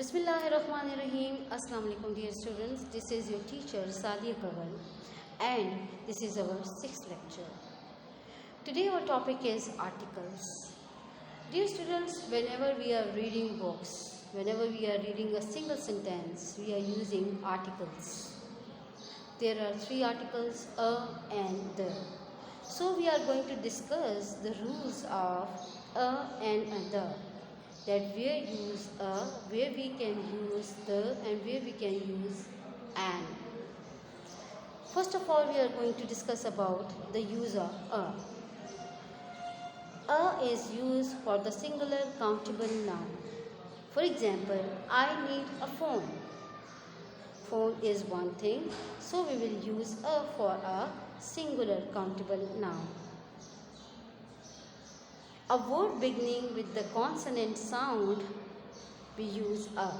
Bismillahirrahmanirrahim. Assalamu alaikum dear students. This is your teacher Sadia Kaval and this is our 6th lecture. Today our topic is articles. Dear students, whenever we are reading books, whenever we are reading a single sentence, we are using articles. There are 3 articles, a and the. So we are going to discuss the rules of a and the. That where we can use the and where we can use an. First of all, we are going to discuss about the use of a. A is used for the singular countable noun. For example, I need a phone. Phone is one thing, so we will use a for a singular countable noun. A word beginning with the consonant sound, we use a.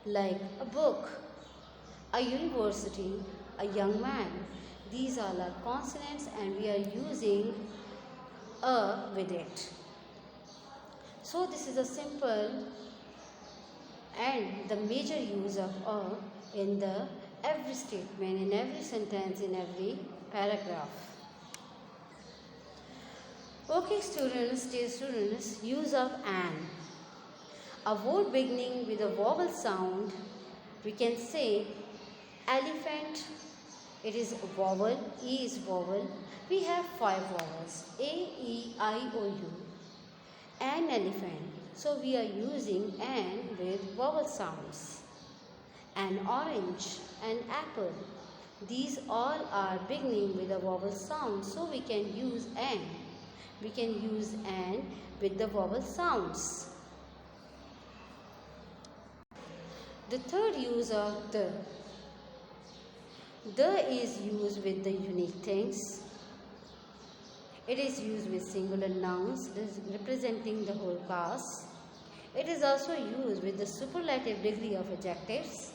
Like a book, a university, a young man. These all are consonants and we are using a with it. So this is a simple and the major use of a in the every statement, in every sentence, in every paragraph. Okay students, dear students, use of an. A word beginning with a vowel sound, we can say elephant, it is a vowel, E is vowel. We have 5 vowels, A, E, I, O, U. An elephant, so we are using an with vowel sounds. An orange, an apple, these all are beginning with a vowel sound, so we can use an. We can use an with the vowel sounds. The third use of the. The is used with the unique things. It is used with singular nouns representing the whole class. It is also used with the superlative degree of adjectives.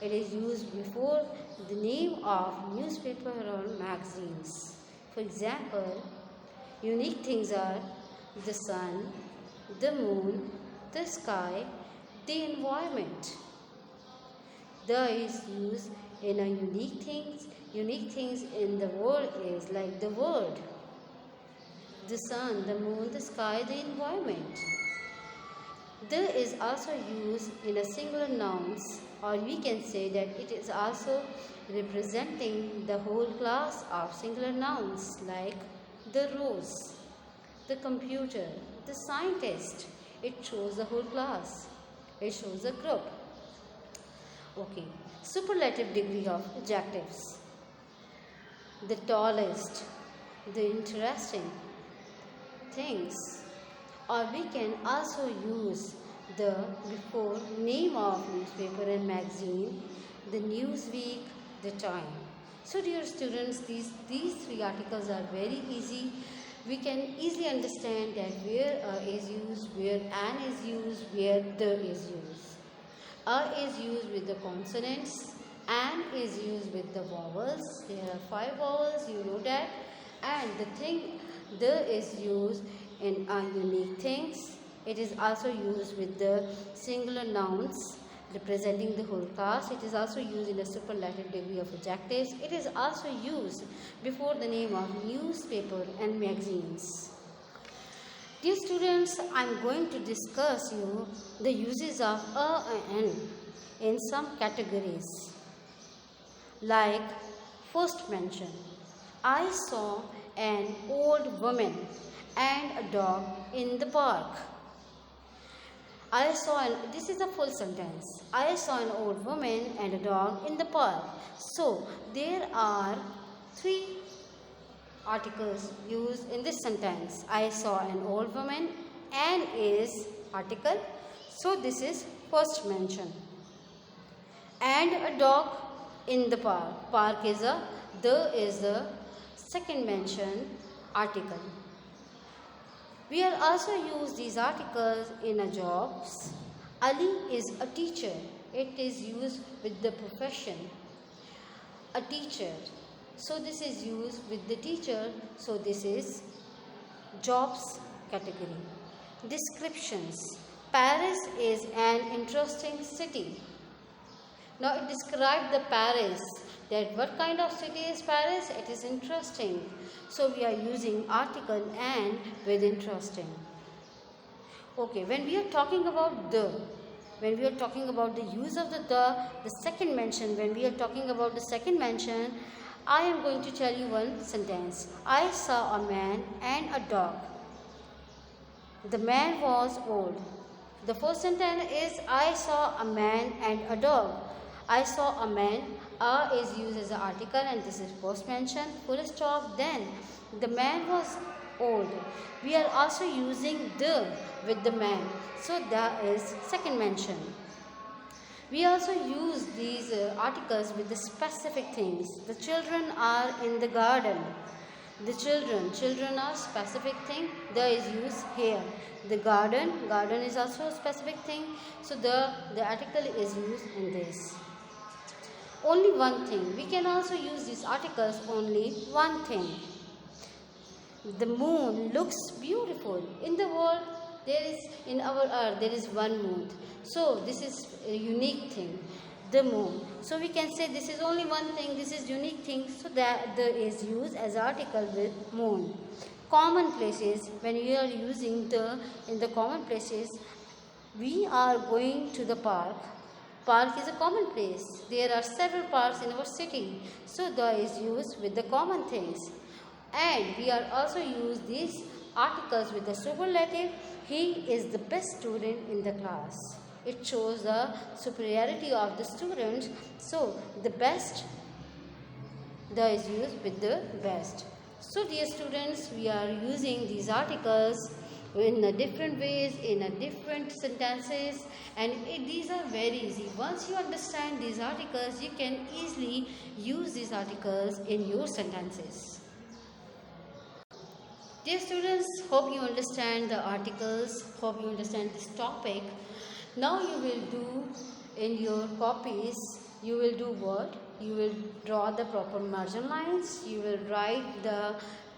It is used before the name of newspaper or magazines. For example, unique things are the sun, the moon, the sky, the environment. The is used in a unique things. Unique things in the word is like the word. The sun, the moon, the sky, the environment. The is also used in a singular nouns, or we can say that it is also representing the whole class of singular nouns like the rose, the computer, the scientist. It shows the whole class. It shows a group. Okay. Superlative degree of adjectives. The tallest, the interesting things. Or we can also use the before name of newspaper and magazine, the Newsweek, the time. So dear students, these 3 articles are very easy. We can easily understand that where a is used, where an is used, where the is used. A is used with the consonants, an is used with the vowels. There are 5 vowels, you know that. And the is used in unique things. It is also used with the singular nouns representing the whole class. It is also used in a superlative degree of adjectives. It is also used before the name of newspaper and magazines. Dear students, I am going to discuss you the uses of a and an in some categories. Like first mention, I saw an old woman and a dog in the park. This is a full sentence. I saw an old woman and a dog in the park. So, there are 3 articles used in this sentence. I saw an old woman, an is article. So, this is first mention. And a dog in the park. Park is the second mention article. We are also use these articles in a jobs. Ali is a teacher. It is used with the profession. A teacher. So this is used with the teacher. So this is jobs category. Descriptions. Paris is an interesting city. Now it describes the Paris, that what kind of city is Paris? It is interesting. So we are using article and with interesting. Okay, when we are talking about when we are talking about the use of the second mention, when we are talking about the second mention, I am going to tell you one sentence. I saw a man and a dog. The man was old. The first sentence is I saw a man and a dog. I saw a man. A is used as an article and this is first mention. Full stop. Then the man was old. We are also using the with the man. So that is second mention. We also use these articles with the specific things. The children are in the garden. The children are specific thing. The is used here. The garden is also a specific thing. So the article is used in this. Only one thing. We can also use these articles only one thing. The moon looks beautiful. In the world, in our earth, there is one moon. So this is a unique thing. The moon. So we can say this is only one thing, this is unique thing, so that the is used as article with moon. Common places, when we are using the in the common places, we are going to the park. Park is a common place. There are several parks in our city. So the is used with the common things. And we are also use these articles with the superlative. He is the best student in the class. It shows the superiority of the students. So the best, the is used with the best. So dear students, we are using these articles in a different ways, in a different sentences, and these are very easy. Once you understand these articles, you can easily use these articles in your sentences. Dear students, hope you understand the articles, hope you understand this topic. Now you will do in your copies, you will do what? You will draw the proper margin lines, you will write the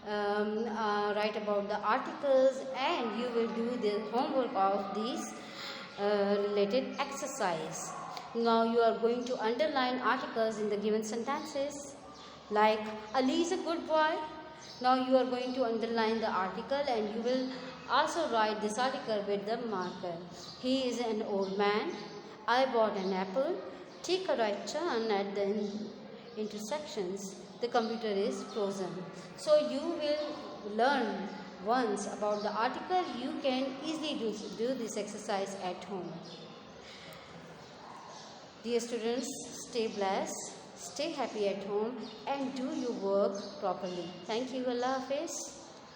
write about the articles, and you will do the homework of these related exercise. Now you are going to underline articles in the given sentences, like Ali is a good boy. Now you are going to underline the article and you will also write this article with the marker. He is an old man. I bought an apple. Take a right turn at the intersections. The computer is frozen. So you will learn once about the article. You can easily do this exercise at home. Dear students, stay blessed. Stay happy at home and do your work properly. Thank you. Allah Hafiz.